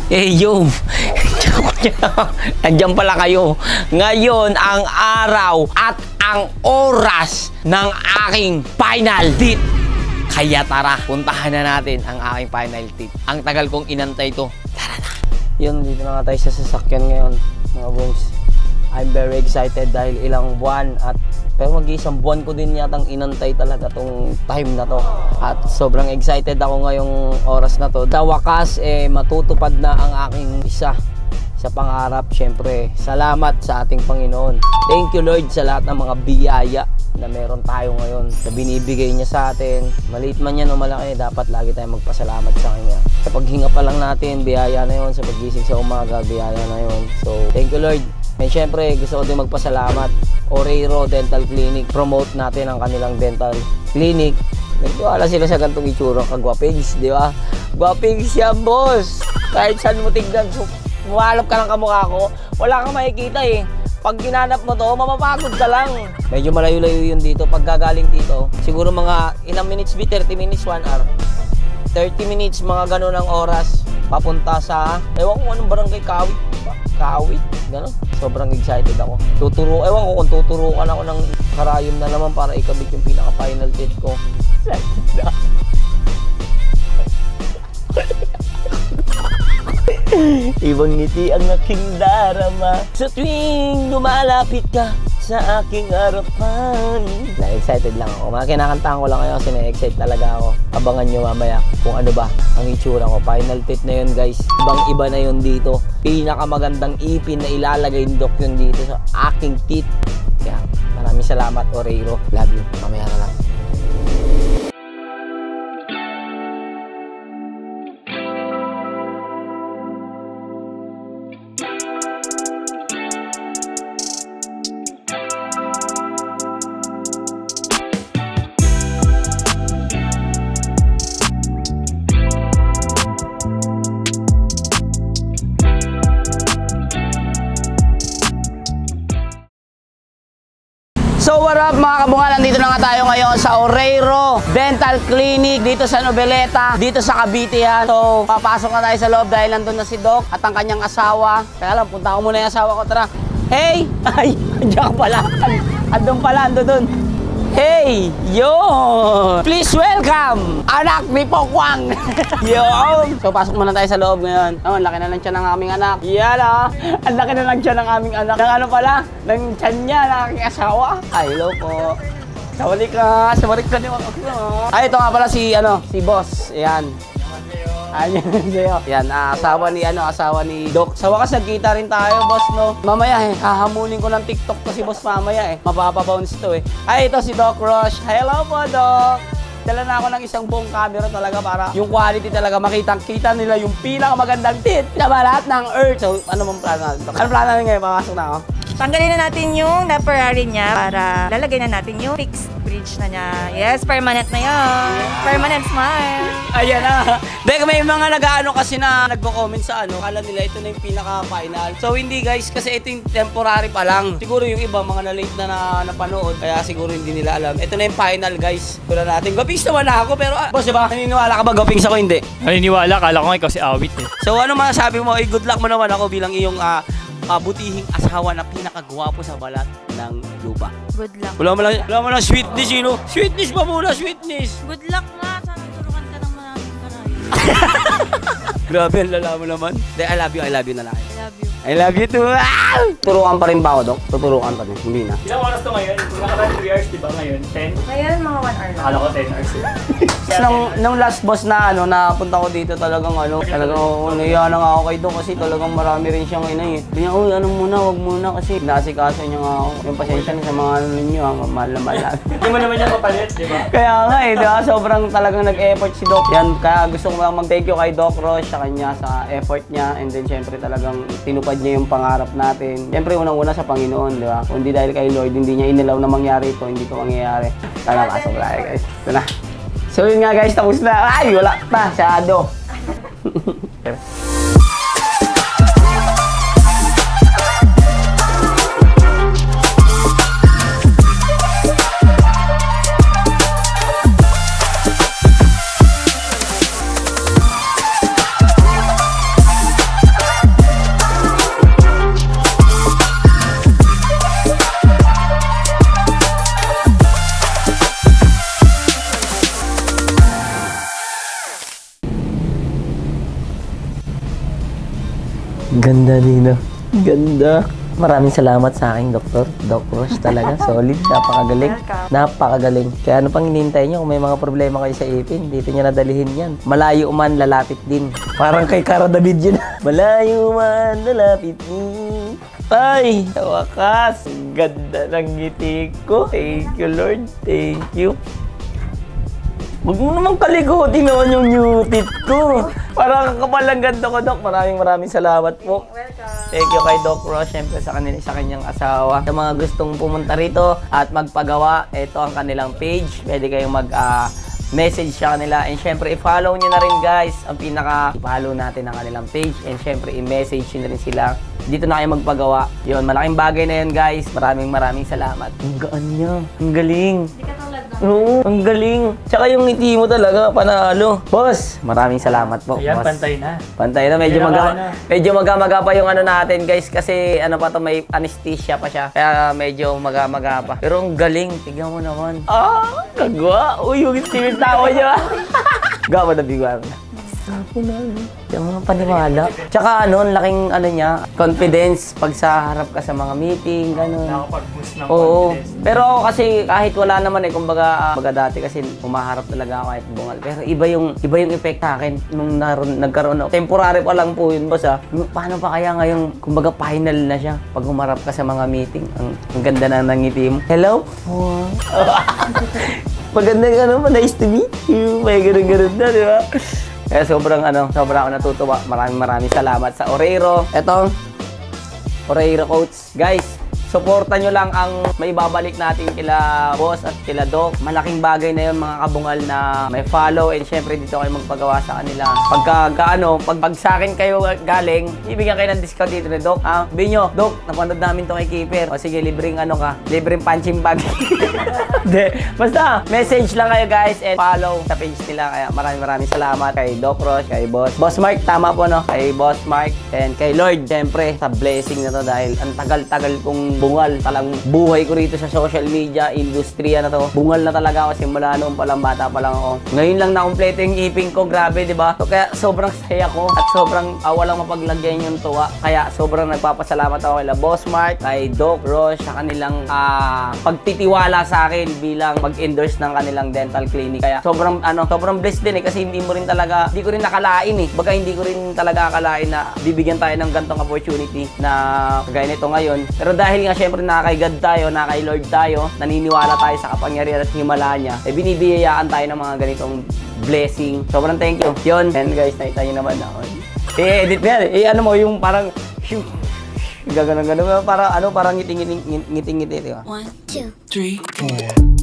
Hey yo! Nandiyan pala kayo. Ngayon ang araw at ang oras ng aking final date. Kaya tara, puntahan na natin ang aking final date. Ang tagal kong inantay to. Tara na. Yun, dito na nga tayo sa sasakyan ngayon, mga bongs. I'm very excited dahil ilang buwan pero mag-iisang buwan ko din yatang inantay talaga tong time na to. At sobrang excited ako ngayong oras na to. Sa wakas, matutupad na ang aking isa sa pangarap. Siyempre, salamat sa ating Panginoon. Thank you Lord sa lahat ng mga biyaya na meron tayo ngayon, na binibigay niya sa atin. Maliit man yan o malaki, dapat lagi tayong magpasalamat sa Kanya. Sa paghinga pa lang natin, biyaya na yun. Sa paggising sa umaga, biyaya na yun. So, thank you Lord. And syempre, gusto ko din magpasalamat. Oreiro Dental Clinic. Promote natin ang kanilang dental clinic. Nagtiwala sila sa gantong itsura. Kagwapigs, di ba? Gwapigs yan, boss. Kahit saan mo tignan, muhalap ka ng kamukha ko, wala kang makikita eh. Pag ginanap mo to, mapapagod ka lang. Medyo malayo-layo yun dito. Pag gagaling dito, siguro mga ilang minutes, 30 minutes, 1 hour. 30 minutes, mga ganun ang oras. Papunta sa, ewan ko anong barangay, Kawit, gano'n. Sobrang excited ako. Ewan ko kung tuturukan ako ng karayom na naman para ikabit yung pinaka-final date ko. Excited na. Ibang ngiti ang aking darama sa tuwing lumalapit ka sa aking harapan. Na-excited lang ako. Mga kinakantahan ko lang ngayon kasi na-excite talaga ako. Abangan nyo mamaya kung ano ba ang itsura ko. Final date na yun guys. Ibang iba na yun dito. Pinakamagandang ipin na ilalagay ni Doc yun dito sa aking teeth. Kaya maraming salamat Oreiro. Love you. Mamaya na lang. So what up mga kabungal, nandito na nga tayo ngayon sa Oreiro Dental Clinic dito sa Noveleta, dito sa Cavite yan. So papasok na tayo sa loob dahil nandun na si Doc at ang kanyang asawa. Kaya lang, punta ko muna yung asawa ko, tara. Hey! Ay, andyan ka pala. Andun pala, andun. Hey! Yun! Please welcome! Anak ni Pokwang! Yun! So pasok muna tayo sa loob ngayon. Oh, ang laki na lang siya ng aming anak. Yan ah! Ang laki na lang siya ng aming anak. Ng ano pala? Ng tiyan niya, ng aking asawa. Ay, hello po. Sawalik ka! Sawalik ka niyo. Ay, ito nga pala si boss. Ayan. Ayan sa'yo. Yan, asawa ni Doc. Sa wakas nagkita rin tayo, boss, no? Mamaya hahamunin ko ng TikTok to si boss mamaya Mapapabounce to Ay, ito si Doc Roche. Hello po, Doc. Dala na ako ng isang buong camera talaga para yung quality talaga makitang-kita nila yung pinakamagandang teeth na lahat ng Earth. So, ano mong plano natin, Doc? Ano plano natin ngayon? Papasok na ako. Tanggalin na natin yung temporary niya para lalagay na natin yung fixed bridge na niya. Yes, permanent na yan. Permanent smile. Ayan na. Dahil may mga nag-ano kasi na nagko-comment sa kala nila ito na yung pinaka-final. So hindi guys, kasi ito yung temporary pa lang. Siguro yung iba mga na-late na napanood, kaya siguro hindi nila alam. Ito na yung final guys. Wala natin. Gopings naman ako pero boss, diba? Naniniwala ka ba gopings ako? Hindi. Naniniwala, kala ko nga ikaw si Awit So ano masasabi mo? Good luck mo naman ako bilang iyong butihing asawa na pinakagwapo sa balat ng lupa. Good luck. Wala mo lang sweetness, Sweetness pa muna, sweetness. Good luck nga. Sana turukan ka ng maraming karayo. Grabe, ang lala mo naman. I love you na lang. I love you. I love you too. Turukan pa rin ba ako, Doc? Tuturukan pa rin. Hindi na. Ilang oras to ngayon? Kung nakatag 3 hours, diba ngayon? 10? Ngayon, mga 1 hour lang. Akala ko 10 hours. Nung last boss na napunta ko dito talagang naiya na nga ako kay Doc kasi talagang marami rin siyang inay. Sabi niya, wag muna kasi nasikaso niya nga ako. Yung pasensya niya sa mga ninyo, mahal na mahal. Hindi mo naman niya mapalit, diba? Kaya nga diba? Sobrang talagang nag-effort si Doc. Yan, kaya gusto ko lang mag-thank you kay Doc Roche sa kanya sa effort niya, and then syempre talagang tinupad niya yung pangarap natin. Syempre unang-una sa Panginoon, di ba? Kung hindi dahil kay Lord, hindi niya inilaw na mangyari ito, hindi ito mangyayari. Sana pasok tayo guys. Ito na. So yun nga guys, tapos na. Ay, wala pa. Shadow. Ganda, Nino. Ganda. Maraming salamat sa aking doktor. Doc Roche talaga. Solid. Napakagaling. Welcome. Napakagaling. Kaya ano pang hinihintay nyo? Kung may mga problema kayo sa ipin, dito nyo nadalihin yan. Malayo man, lalapit din. Parang kay Cara David yun. Malayo man, lalapit din. Ay, sa wakas. Ganda ng ngiti ko. Thank you, Lord. Thank you. Huwag mo naman kaligutin naman yung new teeth ko. Parang kapalang ganda ko, Doc. Maraming salamat po. Welcome. Thank you kay Doc Ross, syempre sa kanyang asawa. Sa mga gustong pumunta rito at magpagawa, ito ang kanilang page. Pwede kayong message sa kanila. And syempre, i-follow nyo na rin, guys. Ang i-follow natin ang kanilang page. And syempre, i-message nyo na rin sila. Dito na kayo magpagawa. Yun, malaking bagay na yun, guys. Maraming salamat. Ang gaan niya. Ang galing. Hindi ka tulad na. Oo, ang galing. Tsaka yung ngiti mo talaga, panalo. Boss, maraming salamat po. Ayan, boss. pantay na. Pantay na, medyo maga pa yung ano natin, guys, kasi ano pa to, may anesthesia pa siya. Kaya medyo maga pa. Pero ang galing, tignan mo naman. Ah, kagwa. Uy, yung timid tawa niya. Gawa na bigwa na. Sapo na, yung mga paniwala. Tsaka ano, ang laking ano niya, confidence pag sa harap ka sa mga meeting, gano'n. Nakapag-boost ng Oo. confidence. Pero ako kasi kahit wala naman kumbaga dati kasi umaharap talaga ako kahit bungal. Pero iba yung effect sa akin nung nagkaroon ako. Temporary pa lang po yun, boss. Paano pa kaya ngayon, kumbaga final na siya pag humarap ka sa mga meeting. Ang ganda na ng ngiti mo. Hello? Wow. Maganda ka naman, nice to meet you. May ganun na, di ba? Kaya sobrang ako natutuwa. Maraming salamat sa Oreiro. Ito, Oreiro Coats. Guys, supportan nyo lang ang maibabalik natin kila boss at kila Doc. Malaking bagay na yun, mga kabungal, na may follow, and syempre dito kayo magpagawa sa kanila. Pag sa akin kayo galing, ibigyan kayo ng discount dito ni Doc. Sabihin nyo, Doc, napanood namin to kay Keeper. O sige, libreng libreng punching bag. Basta, message lang kayo, guys, and follow sa page nila. Kaya maraming salamat kay Doc Ross, kay Boss Mark, tama po, no? Kay Boss Mark, and kay Lord, syempre, sa blessing na to, dahil ang tagal-tagal kong bungal. Talang buhay ko rito sa social media, industriya na to. Bungal na talaga ako simula noon palang bata pa lang ako. Ngayon lang nakumpleto yung iping ko, grabe, di ba? So, kaya sobrang saya ko at sobrang walang mapaglagyan yung tuwa. Kaya sobrang nagpapasalamat ako kay Boss Mark, kay Doc Ross, sa kanilang pagtitiwala sa akin bilang mag-endorse ng kanilang dental clinic. Kaya sobrang blessed din kasi hindi ko rin nakalain Baga hindi ko rin talaga akalain na bibigyan tayo ng gantong opportunity na kagaya nito ngayon. Pero dahil nga syempre nakakay God tayo, nakakay Lord tayo, naniniwala tayo sa kapangyarihan at himala niya, binibiyayaan tayo ng mga ganitong blessing. Sobrang thank you. Yun. And guys, nakita nyo naman ako. I-edit mo yan. Yung parang gano'n. Parang ngiting-ngiti, di ba? 1, 2, 3, 4